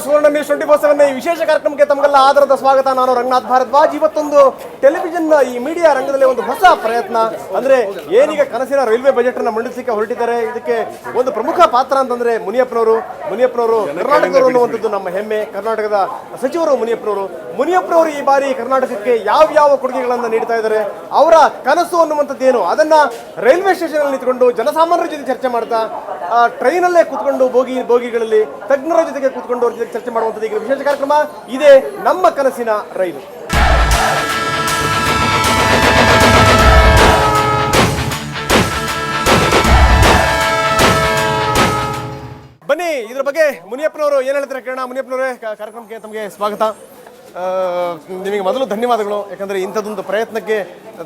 ಸುವರ್ಣ news 24/7 ಈ ವಿಶೇಷ ಕಾರ್ಯಕ್ರಮಕ್ಕೆ ತಮಗೆಲ್ಲ ಆದರದ ಸ್ವಾಗತ. ನಾನು ರಂಗನಾಥ್ ಭಾರದ್ವಾಜ್. ಇವತ್ತೊಂದು ಟೆಲಿವಿಷನ್ ಈ ಮೀಡಿಯಾ ರಂಗದಲ್ಲಿ ಒಂದು ಹೊಸ ಪ್ರಯತ್ನ ಅಂದ್ರೆ ಏನೀಗ ಕನಸಿನ ರೈಲ್ವೆ ಬಜೆಟ್ ಅನ್ನು ಮಂಡಿಸಲಿಕ್ಕೆ ಹೊರಟಿದ್ದಾರೆ. ಇದಕ್ಕೆ ಒಂದು ಪ್ರಮುಖ ಪಾತ್ರ ಅಂತಂದ್ರೆ ಮುನಿಯಪ್ಪನವರು ಕರ್ನಾಟಕದವರು ಅನ್ನುವಂಥದ್ದು ನಮ್ಮ ಹೆಮ್ಮೆ. ಕರ್ನಾಟಕದ ಸಚಿವರು ಮುನಿಯಪ್ಪನವರು ಈ ಬಾರಿ ಕರ್ನಾಟಕಕ್ಕೆ ಯಾವ ಕೊಡುಗೆಗಳನ್ನು ನೀಡ್ತಾ ಇದ್ದಾರೆ, ಅವರ ಕನಸು ಅನ್ನುವಂಥದ್ದು ಏನು, ಅದನ್ನ ರೈಲ್ವೆ ಸ್ಟೇಷನ್ ಅಲ್ಲಿ ನಿಂತ್ಕೊಂಡು ಜನಸಾಮಾನ್ಯರ ಜೊತೆ ಚರ್ಚೆ ಮಾಡ್ತಾ, ಟ್ರೈನಲ್ಲೇ ಕೂತ್ಕೊಂಡು ಬೋಗಿಗಳಲ್ಲಿ ತಜ್ಞರ ಜೊತೆಗೆ ಕೂತ್ಕೊಂಡು ಅವ್ರ ಜೊತೆ ಚರ್ಚೆ ಮಾಡುವಂಥದ್ದು ಈಗ ವಿಶೇಷ ಕಾರ್ಯಕ್ರಮ. ಇದೇ ನಮ್ಮ ಕನಸಿನ ರೈಲು. ಬನ್ನಿ, ಇದ್ರ ಬಗ್ಗೆ ಮುನಿಯಪ್ಪನವರು ಏನು ಹೇಳ್ತಾರೆ ಕೇಳೋಣ. ಮುನಿಯಪ್ಪನವರೇ, ಕಾರ್ಯಕ್ರಮಕ್ಕೆ ತಮಗೆ ಸ್ವಾಗತ. ನಿಮಗೆ ಮೊದಲು ಧನ್ಯವಾದಗಳು. ಯಾಕಂದರೆ ಇಂಥದ್ದೊಂದು ಪ್ರಯತ್ನಕ್ಕೆ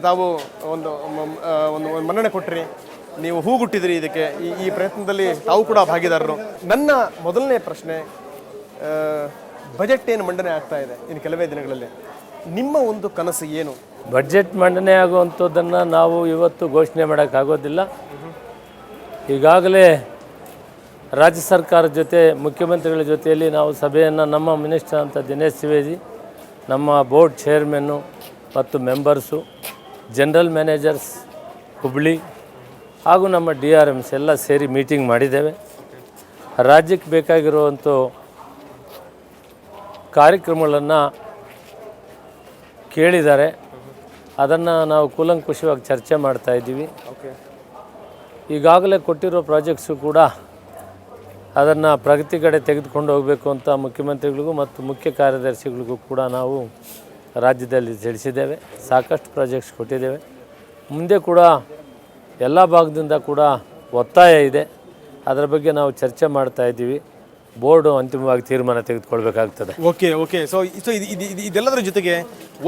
ತಾವು ಒಂದು ಮನ್ನಣೆ ಕೊಟ್ಟರಿ, ನೀವು ಹೂಗುಟ್ಟಿದ್ರಿ. ಇದಕ್ಕೆ ಈ ಪ್ರಯತ್ನದಲ್ಲಿ ತಾವು ಕೂಡ ಭಾಗಿದಾರರು. ನನ್ನ ಮೊದಲನೇ ಪ್ರಶ್ನೆ, ಬಜೆಟ್ ಏನು ಮಂಡನೆ ಆಗ್ತಾ ಇದೆ ಇನ್ನು ಕೆಲವೇ ದಿನಗಳಲ್ಲಿ, ನಿಮ್ಮ ಒಂದು ಕನಸು ಏನು? ಬಜೆಟ್ ಮಂಡನೆ ಆಗುವಂಥದ್ದನ್ನು ನಾವು ಇವತ್ತು ಘೋಷಣೆ ಮಾಡೋಕ್ಕಾಗೋದಿಲ್ಲ. ಈಗಾಗಲೇ ರಾಜ್ಯ ಸರ್ಕಾರದ ಜೊತೆ ಮುಖ್ಯಮಂತ್ರಿಗಳ ಜೊತೆಯಲ್ಲಿ ನಾವು ಸಭೆಯನ್ನು, ನಮ್ಮ ಮಿನಿಸ್ಟರ್ ಅಂತ ದಿನೇಶ್ ತ್ರಿವೇದಿ, ನಮ್ಮ ಬೋರ್ಡ್ ಚೇರ್ಮನ್ನು ಮತ್ತು ಮೆಂಬರ್ಸು, ಜನರಲ್ ಮ್ಯಾನೇಜರ್ಸ್ ಹುಬ್ಳಿ ಹಾಗೂ ನಮ್ಮ DRMs ಎಲ್ಲ ಸೇರಿ ಮೀಟಿಂಗ್ ಮಾಡಿದ್ದೇವೆ. ರಾಜ್ಯಕ್ಕೆ ಬೇಕಾಗಿರುವಂಥ ಕಾರ್ಯಕ್ರಮಗಳನ್ನು ಕೇಳಿದ್ದಾರೆ. ಅದನ್ನು ನಾವು ಕೂಲಂಕುಷವಾಗಿ ಚರ್ಚೆ ಮಾಡ್ತಾಯಿದ್ದೀವಿ. ಈಗಾಗಲೇ ಕೊಟ್ಟಿರೋ ಪ್ರಾಜೆಕ್ಟ್ಸು ಕೂಡ ಅದನ್ನು ಪ್ರಗತಿ ಕಡೆ ತೆಗೆದುಕೊಂಡು ಹೋಗಬೇಕು ಅಂತ ಮುಖ್ಯಮಂತ್ರಿಗಳಿಗೂ ಮತ್ತು ಮುಖ್ಯ ಕಾರ್ಯದರ್ಶಿಗಳಿಗೂ ಕೂಡ ನಾವು ರಾಜ್ಯದಲ್ಲಿ ತಿಳಿಸಿದ್ದೇವೆ. ಸಾಕಷ್ಟು ಪ್ರಾಜೆಕ್ಟ್ಸ್ ಕೊಟ್ಟಿದ್ದೇವೆ. ಮುಂದೆ ಕೂಡ ಎಲ್ಲ ಭಾಗದಿಂದ ಕೂಡ ಒತ್ತಾಯ ಇದೆ. ಅದರ ಬಗ್ಗೆ ನಾವು ಚರ್ಚೆ ಮಾಡ್ತಾ ಇದ್ದೀವಿ. ಬೋರ್ಡು ಅಂತಿಮವಾಗಿ ತೀರ್ಮಾನ ತೆಗೆದುಕೊಳ್ಬೇಕಾಗ್ತದೆ. ಓಕೆ. ಸೊ ಇದೆಲ್ಲದರ ಜೊತೆಗೆ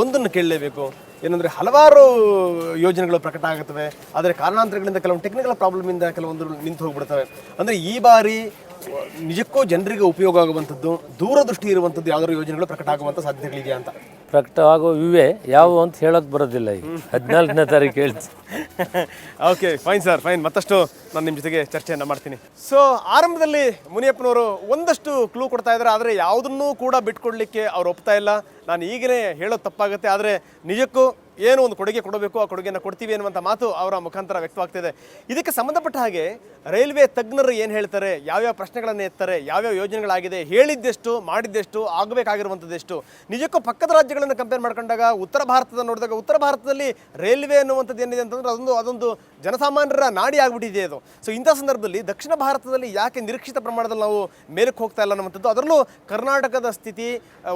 ಒಂದನ್ನು ಕೇಳಲೇಬೇಕು. ಏನಂದರೆ ಹಲವಾರು ಯೋಜನೆಗಳು ಪ್ರಕಟ ಆಗುತ್ತವೆ, ಆದರೆ ಕಾರಣಾಂತರಗಳಿಂದ ಕೆಲವೊಂದು ಟೆಕ್ನಿಕಲ್ ಪ್ರಾಬ್ಲಮಿಂದ ಕೆಲವೊಂದು ನಿಂತು ಹೋಗ್ಬಿಡ್ತವೆ. ಅಂದರೆ ಈ ಬಾರಿ ನಿಜಕ್ಕೂ ಜನರಿಗೆ ಉಪಯೋಗ ಆಗುವಂಥದ್ದು, ದೂರದೃಷ್ಟಿ ಇರುವಂಥದ್ದು ಯಾವ್ದಾದ್ರು ಯೋಜನೆಗಳು ಪ್ರಕಟ ಆಗುವಂಥ ಸಾಧ್ಯತೆಗಳಿದೆಯಾ ಅಂತ? ಪ್ರಕಟವಾಗೋ ಇವೆ, ಯಾವುವು ಅಂತ ಹೇಳೋಕ್ಕೆ ಬರೋದಿಲ್ಲ. ಈಗ 14ನೇ ತಾರೀಕು ಹೇಳ್ತೀನಿ. Okay, fine sir, fine. ಮತ್ತಷ್ಟು ನಾನು ನಿಮ್ಮ ಜೊತೆಗೆ ಚರ್ಚೆಯನ್ನು ಮಾಡ್ತೀನಿ. ಸೊ ಆರಂಭದಲ್ಲಿ ಮುನಿಯಪ್ಪನವರು ಒಂದಷ್ಟು ಕ್ಲೂ ಕೊಡ್ತಾ ಇದ್ದಾರೆ, ಆದರೆ ಯಾವುದನ್ನೂ ಕೂಡ ಬಿಟ್ಕೊಡ್ಲಿಕ್ಕೆ ಅವ್ರು ಒಪ್ತಾ ಇಲ್ಲ. ನಾನು ಈಗಲೇ ಹೇಳೋದು ತಪ್ಪಾಗುತ್ತೆ, ಆದರೆ ನಿಜಕ್ಕೂ ಏನು ಒಂದು ಕೊಡುಗೆ ಕೊಡಬೇಕು, ಆ ಕೊಡುಗೆಯನ್ನು ಕೊಡ್ತೀವಿ ಅನ್ನುವಂಥ ಮಾತು ಅವರ ಮುಖಾಂತರ ವ್ಯಕ್ತವಾಗ್ತಿದೆ. ಇದಕ್ಕೆ ಸಂಬಂಧಪಟ್ಟ ಹಾಗೆ ರೈಲ್ವೆ ತಜ್ಞರು ಏನು ಹೇಳ್ತಾರೆ, ಯಾವ್ಯಾವ ಪ್ರಶ್ನೆಗಳನ್ನು ಎತ್ತಾರೆ, ಯಾವ್ಯಾವ ಯೋಜನೆಗಳಾಗಿದೆ, ಹೇಳಿದ್ದೆಷ್ಟು, ಮಾಡಿದ್ದೆಷ್ಟು, ಆಗಬೇಕಾಗಿರುವಂಥದ್ದೆಷ್ಟು. ನಿಜಕ್ಕೂ ಪಕ್ಕದ ರಾಜ್ಯಗಳನ್ನು ಕಂಪೇರ್ ಮಾಡ್ಕೊಂಡಾಗ ಉತ್ತರ ಭಾರತದ ನೋಡಿದಾಗ ಉತ್ತರ ಭಾರತದಲ್ಲಿ ರೈಲ್ವೆ ಅನ್ನುವಂಥದ್ದು ಏನಿದೆ ಅಂತಂದರೆ ಅದೊಂದು ಜನಸಾಮಾನ್ಯರ ನಾಡಿ ಆಗಿಬಿಟ್ಟಿದೆ ಅದು. ಸೊ ಇಂಥ ಸಂದರ್ಭದಲ್ಲಿ ದಕ್ಷಿಣ ಭಾರತದಲ್ಲಿ ಯಾಕೆ ನಿರೀಕ್ಷಿತ ಪ್ರಮಾಣದಲ್ಲಿ ನಾವು ಮೇಲಕ್ಕೆ ಹೋಗ್ತಾ ಇಲ್ಲ ಅನ್ನುವಂಥದ್ದು, ಅದರಲ್ಲೂ ಕರ್ನಾಟಕದ ಸ್ಥಿತಿ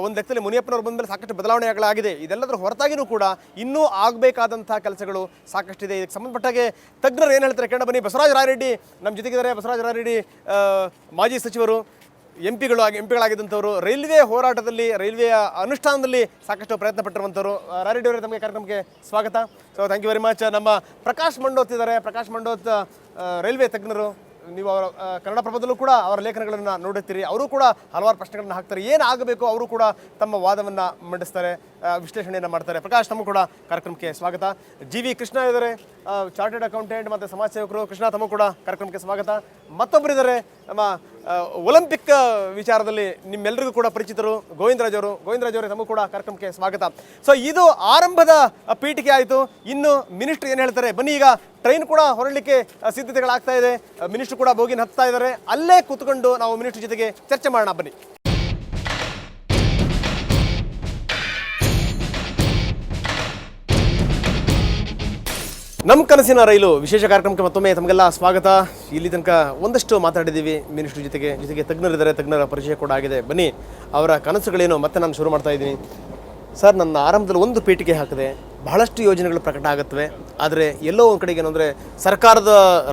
ಒಂದು ಲೆಕ್ಕದಲ್ಲಿ ಮುನಿಯಪ್ಪನವರು ಬಂದ ಮೇಲೆ ಸಾಕಷ್ಟು ಬದಲಾವಣೆಗಳಾಗಿದೆ. ಇದೆಲ್ಲದರ ಹೊರತಾಗಿಯೂ ಕೂಡ ಇನ್ನೂ ಆಗಬೇಕಾದಂಥ ಕೆಲಸಗಳು ಸಾಕಷ್ಟಿದೆ. ಇದಕ್ಕೆ ಸಂಬಂಧಪಟ್ಟಾಗೆ ತಜ್ಞರು ಏನು ಹೇಳ್ತಾರೆ ಕೇಳ ಬನ್ನಿ. ಬಸವರಾಜ ರಾಯರೆಡ್ಡಿ ನಮ್ಮ ಜೊತೆಗಿದ್ದಾರೆ. ಬಸವರಾಜ ರಾಯರೆಡ್ಡಿ ಮಾಜಿ ಸಚಿವರು, ಎಂಪಿಗಳಾಗಿದ್ದಂಥವರು, ರೈಲ್ವೆ ಹೋರಾಟದಲ್ಲಿ, ರೈಲ್ವೆಯ ಅನುಷ್ಠಾನದಲ್ಲಿ ಸಾಕಷ್ಟು ಪ್ರಯತ್ನ ಪಟ್ಟಿರುವಂಥವ್ರು. ರಾಯರೆಡ್ಡಿ ಅವರೇ, ತಮಗೆ ಕಾರ್ಯಕ್ರಮಕ್ಕೆ ಸ್ವಾಗತ. So thank you very much. ನಮ್ಮ ಪ್ರಕಾಶ್ ಮಂಡೋತ್ ಇದ್ದಾರೆ. ಪ್ರಕಾಶ್ ಮಂಡೋತ್ ರೈಲ್ವೆ ತಜ್ಞರು. ನೀವು ಅವರ ಕನ್ನಡಪ್ರಭದಲ್ಲೂ ಕೂಡ ಅವರ ಲೇಖನಗಳನ್ನು ನೋಡುತ್ತೀರಿ. ಅವರು ಕೂಡ ಹಲವಾರು ಪ್ರಶ್ನೆಗಳನ್ನು ಹಾಕ್ತಾರೆ. ಏನಾಗಬೇಕು ಅವರು ಕೂಡ ತಮ್ಮ ವಾದವನ್ನು ಮಂಡಿಸ್ತಾರೆ, ವಿಶ್ಲೇಷಣೆಯನ್ನು ಮಾಡ್ತಾರೆ. ಪ್ರಕಾಶ್, ತಮಗೂ ಕೂಡ ಕಾರ್ಯಕ್ರಮಕ್ಕೆ ಸ್ವಾಗತ. GV ಕೃಷ್ಣ ಇದ್ದಾರೆ, ಚಾರ್ಟೆಡ್ ಅಕೌಂಟೆಂಟ್ ಮತ್ತು ಸಮಾಜ ಸೇವಕರು. ಕೃಷ್ಣ, ತಮಗೂ ಕೂಡ ಕಾರ್ಯಕ್ರಮಕ್ಕೆ ಸ್ವಾಗತ. ಮತ್ತೊಬ್ಬರಿದ್ದಾರೆ ನಮ್ಮ ಒಲಿಂಪಿಕ್ ವಿಚಾರದಲ್ಲಿ ನಿಮ್ಮೆಲ್ಲರಿಗೂ ಕೂಡ ಪರಿಚಿತರು, ಗೋವಿಂದರಾಜ್ ಅವರೇ, ತಮಗೂ ಕೂಡ ಕಾರ್ಯಕ್ರಮಕ್ಕೆ ಸ್ವಾಗತ. ಸೊ ಇದು ಆರಂಭದ ಪೀಠಿಕೆ ಆಯಿತು. ಇನ್ನು ಮಿನಿಸ್ಟರ್ ಏನು ಹೇಳ್ತಾರೆ ಬನ್ನಿ. ಈಗ ಟ್ರೈನ್ ಕೂಡ ಹೊರಡಲಿಕ್ಕೆ ಸಿದ್ಧತೆಗಳಾಗ್ತಾ ಇದೆ. ಮಿನಿಸ್ಟರ್ ಕೂಡ ಬೋಗಿನ ಹತ್ತಾ ಇದ್ದಾರೆ. ಅಲ್ಲೇ ಕೂತ್ಕೊಂಡು ನಾವು ಮಿನಿಸ್ಟರ್ ಜೊತೆಗೆ ಚರ್ಚೆ ಮಾಡೋಣ ಬನ್ನಿ. ನಮ್ಮ ಕನಸಿನ ರೈಲು ವಿಶೇಷ ಕಾರ್ಯಕ್ರಮಕ್ಕೆ ಮತ್ತೊಮ್ಮೆ ತಮಗೆಲ್ಲ ಸ್ವಾಗತ. ಇಲ್ಲಿ ತನಕ ಒಂದಷ್ಟು ಮಾತಾಡಿದ್ದೀವಿ ಮಿನಿಸ್ಟರ್ ಜೊತೆಗೆ ತಜ್ಞರಿದ್ದಾರೆ, ತಜ್ಞರ ಪರಿಚಯ ಕೂಡ ಆಗಿದೆ. ಬನ್ನಿ, ಅವರ ಕನಸುಗಳೇನು ಮತ್ತೆ ನಾನು ಶುರು ಮಾಡ್ತಾ ಇದ್ದೀನಿ. ಸರ್, ನನ್ನ ಆರಂಭದಲ್ಲಿ ಒಂದು ಪೀಠಿಕೆ ಹಾಕಿದೆ, ಬಹಳಷ್ಟು ಯೋಜನೆಗಳು ಪ್ರಕಟ ಆಗುತ್ತವೆ, ಆದರೆ ಎಲ್ಲೋ ಒಂದು ಕಡೆಗೆ ಏನಂದರೆ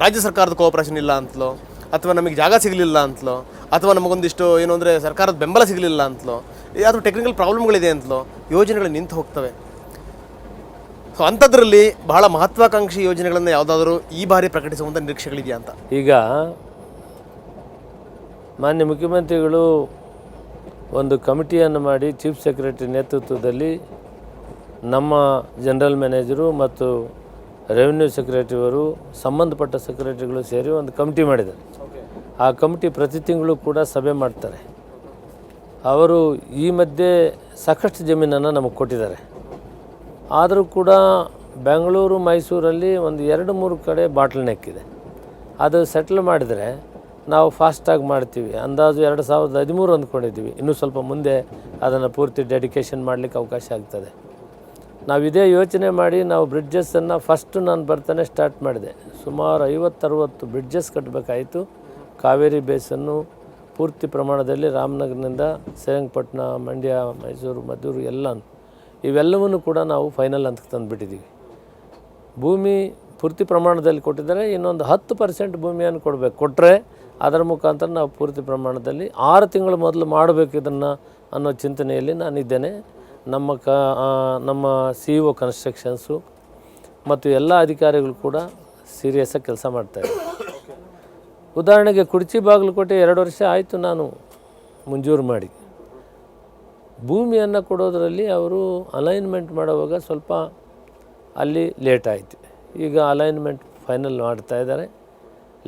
ರಾಜ್ಯ ಸರ್ಕಾರದ ಕೋಆಪರೇಷನ್ ಇಲ್ಲ ಅಂತಲೋ, ಅಥವಾ ನಮಗೆ ಜಾಗ ಸಿಗಲಿಲ್ಲ ಅಂತಲೋ, ಅಥವಾ ನಮಗೊಂದಿಷ್ಟು ಏನು ಅಂದರೆ ಸರ್ಕಾರದ ಬೆಂಬಲ ಸಿಗಲಿಲ್ಲ ಅಂತಲೋ, ಅಥವಾ ಟೆಕ್ನಿಕಲ್ ಪ್ರಾಬ್ಲಮ್ಗಳಿದೆ ಅಂತಲೋ ಯೋಜನೆಗಳು ನಿಂತು ಹೋಗ್ತವೆ. ಸೊ ಅಂಥದ್ರಲ್ಲಿ ಬಹಳ ಮಹತ್ವಾಕಾಂಕ್ಷಿ ಯೋಜನೆಗಳನ್ನು ಯಾವುದಾದ್ರೂ ಈ ಬಾರಿ ಪ್ರಕಟಿಸುವಂಥ ನಿರೀಕ್ಷೆಗಳಿದೆಯಾ ಅಂತ? ಈಗ ಮಾನ್ಯ ಮುಖ್ಯಮಂತ್ರಿಗಳು ಒಂದು ಕಮಿಟಿಯನ್ನು ಮಾಡಿ ಚೀಫ್ ಸೆಕ್ರೆಟರಿ ನೇತೃತ್ವದಲ್ಲಿ ನಮ್ಮ ಜನರಲ್ ಮ್ಯಾನೇಜರು ಮತ್ತು ರೆವಿನ್ಯೂ ಸೆಕ್ರೆಟರಿಯವರು, ಸಂಬಂಧಪಟ್ಟ ಸೆಕ್ರೆಟರಿಗಳು ಸೇರಿ ಒಂದು ಕಮಿಟಿ ಮಾಡಿದ್ದಾರೆ. ಆ ಕಮಿಟಿ ಪ್ರತಿ ತಿಂಗಳು ಕೂಡ ಸಭೆ ಮಾಡ್ತಾರೆ. ಅವರು ಈ ಮಧ್ಯೆ ಸಾಕಷ್ಟು ಜಮೀನನ್ನು ನಮಗೆ ಕೊಟ್ಟಿದ್ದಾರೆ. ಆದರೂ ಕೂಡ ಬೆಂಗಳೂರು ಮೈಸೂರಲ್ಲಿ ಒಂದು 2-3 ಕಡೆ ಬಾಟ್ಲ್ ನೆಕ್ ಇದೆ. ಅದು ಸೆಟ್ಲ್ ಮಾಡಿದರೆ ನಾವು ಫಾಸ್ಟಾಗಿ ಮಾಡ್ತೀವಿ. ಅಂದಾಜು 2013 ಅಂದ್ಕೊಂಡಿದ್ದೀವಿ. ಇನ್ನೂ ಸ್ವಲ್ಪ ಮುಂದೆ ಅದನ್ನು ಪೂರ್ತಿ ಡೆಡಿಕೇಶನ್ ಮಾಡಲಿಕ್ಕೆ ಅವಕಾಶ ಆಗ್ತದೆ. ನಾವು ಇದೇ ಯೋಚನೆ ಮಾಡಿ ನಾವು ಬ್ರಿಡ್ಜಸ್ಸನ್ನು ಫಸ್ಟು ನಾನು ಬರ್ತಾನೆ ಸ್ಟಾರ್ಟ್ ಮಾಡಿದೆ. ಸುಮಾರು 50-60 ಬ್ರಿಡ್ಜಸ್ ಕಟ್ಟಬೇಕಾಯಿತು. ಕಾವೇರಿ ಬೇಸನ್ನು ಪೂರ್ತಿ ಪ್ರಮಾಣದಲ್ಲಿ ರಾಮನಗರದಿಂದ ಶ್ರೀರಂಗಪಟ್ಟಣ, ಮಂಡ್ಯ, ಮೈಸೂರು, ಮದ್ದೂರು ಇವೆಲ್ಲವನ್ನು ಕೂಡ ನಾವು ಫೈನಲ್ ಅಂತ ತಂದುಬಿಟ್ಟಿದ್ದೀವಿ. ಭೂಮಿ ಪೂರ್ತಿ ಪ್ರಮಾಣದಲ್ಲಿ ಕೊಟ್ಟಿದ್ದಾರೆ. ಇನ್ನೊಂದು 10% ಭೂಮಿಯನ್ನು ಕೊಟ್ಟರೆ ಅದರ ಮುಖಾಂತರ ನಾವು ಪೂರ್ತಿ ಪ್ರಮಾಣದಲ್ಲಿ 6 ತಿಂಗಳ ಮೊದಲು ಮಾಡಬೇಕು ಇದನ್ನು ಅನ್ನೋ ಚಿಂತನೆಯಲ್ಲಿ ನಾನಿದ್ದೇನೆ. ನಮ್ಮ CEO ಕನ್ಸ್ಟ್ರಕ್ಷನ್ಸು ಮತ್ತು ಎಲ್ಲ ಅಧಿಕಾರಿಗಳು ಕೂಡ ಸೀರಿಯಸ್ಸಾಗಿ ಕೆಲಸ ಮಾಡ್ತಾಯಿದ್ದಾರೆ. ಉದಾಹರಣೆಗೆ ಕುರ್ಚಿ ಬಾಗಲಕೋಟೆ 2 ವರ್ಷ ಆಯಿತು ನಾನು ಮಂಜೂರು ಮಾಡಿ. ಭೂಮಿಯನ್ನು ಕೊಡೋದರಲ್ಲಿ ಅವರು ಅಲೈನ್ಮೆಂಟ್ ಮಾಡುವಾಗ ಸ್ವಲ್ಪ ಅಲ್ಲಿ ಲೇಟ್ ಆಯಿತು. ಈಗ ಅಲೈನ್ಮೆಂಟ್ ಫೈನಲ್ ಮಾಡ್ತಾ ಇದ್ದಾರೆ.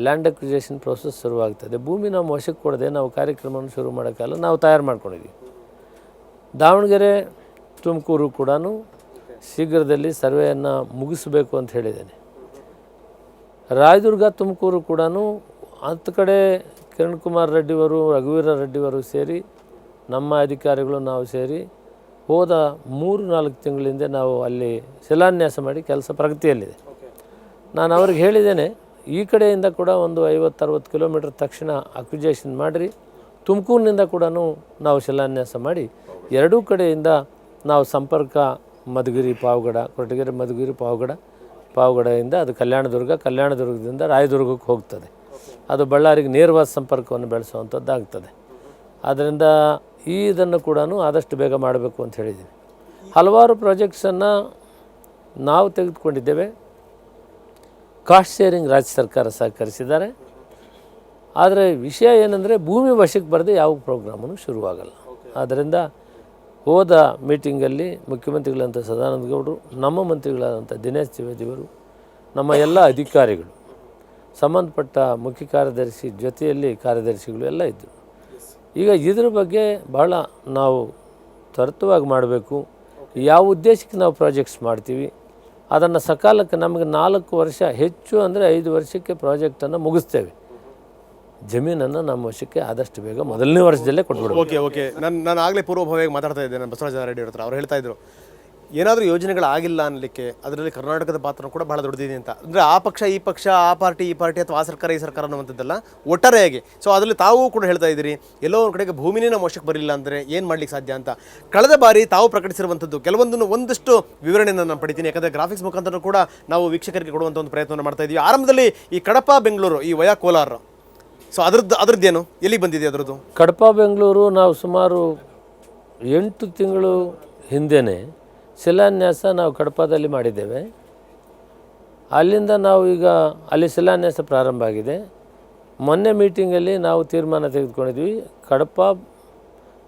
ಲ್ಯಾಂಡ್ ಅಕ್ವಿಸೇಷನ್ ಪ್ರೋಸೆಸ್ ಶುರುವಾಗ್ತದೆ. ಭೂಮಿ ನಮ್ಮ ವಶಕ್ಕೆ ಕೊಡದೆ ನಾವು ಕಾರ್ಯಕ್ರಮವನ್ನು ಶುರು ಮಾಡೋಕ್ಕಲ್ಲ, ನಾವು ತಯಾರು ಮಾಡ್ಕೊಂಡಿದ್ದೀವಿ. ದಾವಣಗೆರೆ, ತುಮಕೂರು ಕೂಡ ಶೀಘ್ರದಲ್ಲಿ ಸರ್ವೆಯನ್ನು ಮುಗಿಸಬೇಕು ಅಂತ ಹೇಳಿದ್ದೇನೆ. ರಾಯದುರ್ಗ, ತುಮಕೂರು ಕೂಡ 10 ಕಡೆ ಕಿರಣ್ ಕುಮಾರ್ ರೆಡ್ಡಿಯವರು, ರಘುವೀರ ರೆಡ್ಡಿಯವರು ಸೇರಿ ನಮ್ಮ ಅಧಿಕಾರಿಗಳು ನಾವು ಸೇರಿ ಹೋದ 3-4 ತಿಂಗಳಿಂದ ನಾವು ಅಲ್ಲಿ ಶಿಲಾನ್ಯಾಸ ಮಾಡಿ ಕೆಲಸ ಪ್ರಗತಿಯಲ್ಲಿದೆ. ನಾನು ಅವ್ರಿಗೆ ಹೇಳಿದ್ದೇನೆ, ಈ ಕಡೆಯಿಂದ ಕೂಡ ಒಂದು 50-60 ಕಿಲೋಮೀಟ್ರ್ ತಕ್ಷಣ ಅಕ್ವಿಜೇಷನ್ ಮಾಡಿರಿ. ತುಮಕೂರಿನಿಂದ ಕೂಡ ನಾವು ಶಿಲಾನ್ಯಾಸ ಮಾಡಿ ಎರಡೂ ಕಡೆಯಿಂದ ನಾವು ಸಂಪರ್ಕ ಮಧುಗಿರಿ, ಪಾವಗಡ, ಕೊರಟಗೆರೆ, ಮಧುಗಿರಿ, ಪಾವಗಡದಿಂದ ಅದು ಕಲ್ಯಾಣದುರ್ಗದಿಂದ ರಾಯದುರ್ಗಕ್ಕೆ ಹೋಗ್ತದೆ. ಅದು ಬಳ್ಳಾರಿಗೆ ನೇರವಾದ ಸಂಪರ್ಕವನ್ನು ಬೆಳೆಸುವಂಥದ್ದಾಗ್ತದೆ. ಆದ್ದರಿಂದ ಇದನ್ನು ಕೂಡ ಆದಷ್ಟು ಬೇಗ ಮಾಡಬೇಕು ಅಂತ ಹೇಳಿದ್ದೀನಿ. ಹಲವಾರು ಪ್ರಾಜೆಕ್ಟ್ಸನ್ನು ನಾವು ತೆಗೆದುಕೊಂಡಿದ್ದೇವೆ. ಕಾಸ್ಟ್ ಶೇರಿಂಗ್ ರಾಜ್ಯ ಸರ್ಕಾರ ಸಹಕರಿಸಿದ್ದಾರೆ. ಆದರೆ ವಿಷಯ ಏನಂದರೆ ಭೂಮಿ ವಶಕ್ಕೆ ಬರದೆ ಯಾವ ಪ್ರೋಗ್ರಾಮೂ ಶುರುವಾಗಲ್ಲ. ಆದ್ದರಿಂದ ಹೋದ ಮೀಟಿಂಗಲ್ಲಿ ಮುಖ್ಯಮಂತ್ರಿಗಳಂಥ ಸದಾನಂದ ಗೌಡರು, ನಮ್ಮ ಮಂತ್ರಿಗಳಾದಂಥ ದಿನೇಶ್ ತ್ರಿವೇದಿಯವರು, ನಮ್ಮ ಎಲ್ಲ ಅಧಿಕಾರಿಗಳು, ಸಂಬಂಧಪಟ್ಟ ಮುಖ್ಯ ಕಾರ್ಯದರ್ಶಿ ಜೊತೆಯಲ್ಲಿ ಕಾರ್ಯದರ್ಶಿಗಳು ಎಲ್ಲ ಇದ್ದರು. ಈಗ ಇದ್ರ ಬಗ್ಗೆ ಬಹಳ ನಾವು ತ್ವರಿತವಾಗಿ ಮಾಡಬೇಕು. ಯಾವ ಉದ್ದೇಶಕ್ಕೆ ನಾವು ಪ್ರಾಜೆಕ್ಟ್ಸ್ ಮಾಡ್ತೀವಿ ಅದನ್ನು ಸಕಾಲಕ್ಕೆ ನಮಗೆ 4 ವರ್ಷ, ಹೆಚ್ಚು ಅಂದರೆ 5 ವರ್ಷಕ್ಕೆ ಪ್ರಾಜೆಕ್ಟನ್ನು ಮುಗಿಸ್ತೇವೆ. ಜಮೀನನ್ನು ನಮ್ಮ ವಶಕ್ಕೆ ಆದಷ್ಟು ಬೇಗ ಮೊದಲನೇ ವರ್ಷದಲ್ಲೇ ಕೊಟ್ಬಿಡ್ಬೇಕು. ಓಕೆ ನಾನು ಆಗಲೇ ಪೂರ್ವಭಾವಿಯಾಗಿ ಮಾತಾಡ್ತಾ ಇದ್ದೆ. ನಾನು ಬಸವರಾಜ ರೆಡ್ಡಿ ಹತ್ರ ಅವ್ರು ಹೇಳ್ತಾ ಇದ್ರು, ಏನಾದರೂ ಯೋಜನೆಗಳಾಗಿಲ್ಲ ಅನ್ನಲಿಕ್ಕೆ ಅದರಲ್ಲಿ ಕರ್ನಾಟಕದ ಪಾತ್ರ ಕೂಡ ಭಾಳ ದೊಡ್ಡದಿದೆ ಅಂತ. ಅಂದರೆ ಆ ಪಕ್ಷ ಈ ಪಕ್ಷ, ಆ ಪಾರ್ಟಿ ಈ ಪಾರ್ಟಿ, ಅಥವಾ ಆ ಸರ್ಕಾರ ಈ ಸರ್ಕಾರ ಅನ್ನುವಂಥದ್ದಲ್ಲ, ಒಟ್ಟಾರೆಯಾಗಿ. ಸೊ ಅದರಲ್ಲಿ ತಾವು ಕೂಡ ಹೇಳ್ತಾ ಇದ್ದೀರಿ, ಎಲ್ಲೋ ಒಂದು ಕಡೆಗೆ ಭೂಮಿನೇ ನಮ್ಮ ವಶಕ್ಕೆ ಬರಲಿಲ್ಲ ಅಂದರೆ ಏನು ಮಾಡ್ಲಿಕ್ಕೆ ಸಾಧ್ಯ ಅಂತ. ಕಳೆದ ಬಾರಿ ತಾವು ಪ್ರಕಟಿಸಿರುವಂಥದ್ದು ಒಂದಷ್ಟು ವಿವರಣೆಯನ್ನು ನಾನು ಪಡಿತೀನಿ. ಯಾಕಂದರೆ ಗ್ರಾಫಿಕ್ಸ್ ಮುಖಾಂತರ ಕೂಡ ನಾವು ವೀಕ್ಷಕರಿಗೆ ಕೊಡುವಂಥ ಒಂದು ಪ್ರಯತ್ನವನ್ನು ಮಾಡ್ತಾ ಇದ್ದೀವಿ. ಆರಂಭದಲ್ಲಿ ಈ ಕಡಪ ಬೆಂಗಳೂರು, ಈ ವಯಾ ಕೋಲಾರ, ಸೊ ಅದರದ್ದೇನು ಎಲ್ಲಿಗೆ ಬಂದಿದೆ ಅದರದ್ದು? ಕಡಪ ಬೆಂಗಳೂರು ನಾವು ಸುಮಾರು 8 ತಿಂಗಳು ಹಿಂದೆಯೇ ಶಿಲಾನ್ಯಾಸ ನಾವು ಕಡಪದಲ್ಲಿ ಮಾಡಿದ್ದೇವೆ. ಅಲ್ಲಿಂದ ನಾವು ಈಗ ಅಲ್ಲಿ ಶಿಲಾನ್ಯಾಸ ಪ್ರಾರಂಭ ಆಗಿದೆ. ಮೊನ್ನೆ ಮೀಟಿಂಗಲ್ಲಿ ನಾವು ತೀರ್ಮಾನ ತೆಗೆದುಕೊಂಡಿದ್ವಿ, ಕಡಪ,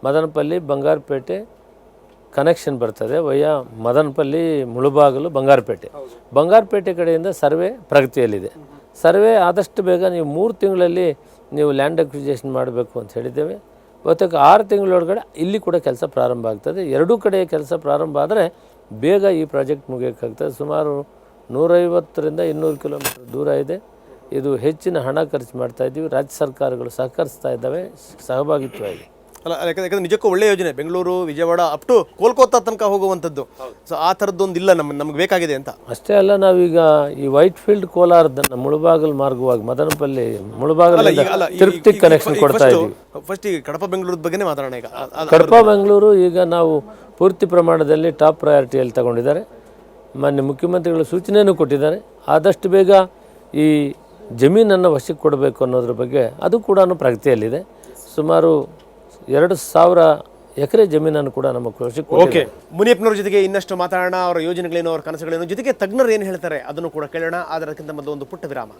ಮದನಪಲ್ಲಿ, ಬಂಗಾರಪೇಟೆ ಕನೆಕ್ಷನ್ ಬರ್ತದೆ ವಯ್ಯ ಮದನಪಲ್ಲಿ, ಮುಳುಬಾಗಿಲು, ಬಂಗಾರಪೇಟೆ ಕಡೆಯಿಂದ ಸರ್ವೆ ಪ್ರಗತಿಯಲ್ಲಿದೆ. ಸರ್ವೆ ಆದಷ್ಟು ಬೇಗ ನೀವು 3 ತಿಂಗಳಲ್ಲಿ ನೀವು ಲ್ಯಾಂಡ್ ಅಕ್ವಿಜೇಷನ್ ಮಾಡಬೇಕು ಅಂತ ಹೇಳಿದ್ದೇವೆ. ಇವತ್ತಿಗೆ 6 ತಿಂಗಳೊಳಗಡೆ ಇಲ್ಲಿ ಕೂಡ ಕೆಲಸ ಪ್ರಾರಂಭ ಆಗ್ತದೆ. ಎರಡೂ ಕಡೆ ಕೆಲಸ ಪ್ರಾರಂಭ ಆದರೆ ಬೇಗ ಈ ಪ್ರಾಜೆಕ್ಟ್ ಮುಗಿಯೋಕ್ಕಾಗ್ತದೆ. ಸುಮಾರು 150ರಿಂದ 200 ಕಿಲೋಮೀಟರ್ ದೂರ ಇದೆ. ಇದು ಹೆಚ್ಚಿನ ಹಣ ಖರ್ಚು ಮಾಡ್ತಾಯಿದ್ದೀವಿ. ರಾಜ್ಯ ಸರ್ಕಾರಗಳು ಸಹಕರಿಸ್ತಾ ಇದ್ದಾವೆ ಸಹಭಾಗಿತ್ವವಾಗಿ. ಅಲ್ಲ, ಯಾಕಂದರೆ ನಿಜಕ್ಕೂ ಒಳ್ಳೆಯ ಯೋಜನೆ. ಬೆಂಗಳೂರು, ವಿಜಯವಾಡ, ಅಪ್ ಟು ಕೋಲ್ಕತ್ತಾ ತನಕ ಹೋಗುವಂಥದ್ದು. ಸೊ ಆ ಥರದ್ದೊಂದು ಇಲ್ಲ, ನಮ್ಗೆ ಬೇಕಾಗಿದೆ ಅಂತ. ಅಷ್ಟೇ ಅಲ್ಲ, ನಾವೀಗ ಈ ವೈಟ್ ಫೀಲ್ಡ್ ಕೋಲಾರದನ್ನು ಮುಳುಬಾಗಲ್ ಮಾರ್ಗವಾಗಿ ಮದನಪಲ್ಲಿ, ಮುಳುಬಾಗಲ್ ತಿರುಪತಿ ಕನೆಕ್ಷನ್ ಕೊಡ್ತಾ ಇದ್ದೀವಿ. ಫಸ್ಟ್ ಈಗ ಕಡಪ ಬೆಂಗಳೂರು ಬಗ್ಗೆನೇ ಮಾತಾಡೋಣ. ಈಗ ಕಡಪ ಬೆಂಗಳೂರು ಈಗ ನಾವು ಪೂರ್ತಿ ಪ್ರಮಾಣದಲ್ಲಿ ಟಾಪ್ ಪ್ರಯಾರಿಟಿಯಲ್ಲಿ ತಗೊಂಡಿದ್ದಾರೆ. ಮಾನ್ಯ ಮುಖ್ಯಮಂತ್ರಿಗಳು ಸೂಚನೆಯನ್ನು ಕೊಟ್ಟಿದ್ದಾರೆ. ಆದಷ್ಟು ಬೇಗ ಈ ಜಮೀನನ್ನು ವಶಕ್ಕೆ ಕೊಡಬೇಕು ಅನ್ನೋದ್ರ ಬಗ್ಗೆ ಅದು ಕೂಡ ಪ್ರಗತಿಯಲ್ಲಿದೆ. ಸುಮಾರು 2,000 ಎಕರೆ ಜಮೀನನ್ನು ಕೂಡ ನಮ್ಮ ಕೃಷಿಗೆ. ಓಕೆ, ಮುನಿಯಪ್ಪನವ್ರ ಜೊತೆಗೆ ಇನ್ನಷ್ಟು ಮಾತಾಡೋಣ. ಅವರ ಯೋಜನೆಗಳೇನು, ಅವರ ಕನಸುಗಳೇನು, ಜೊತೆಗೆ ತಜ್ಞರು ಏನು ಹೇಳ್ತಾರೆ ಅದನ್ನು ಕೂಡ ಕೇಳೋಣ. ಅದಕ್ಕಿಂತ ಮೊದಲು ಒಂದು ಪುಟ್ಟ ವಿರಾಮ.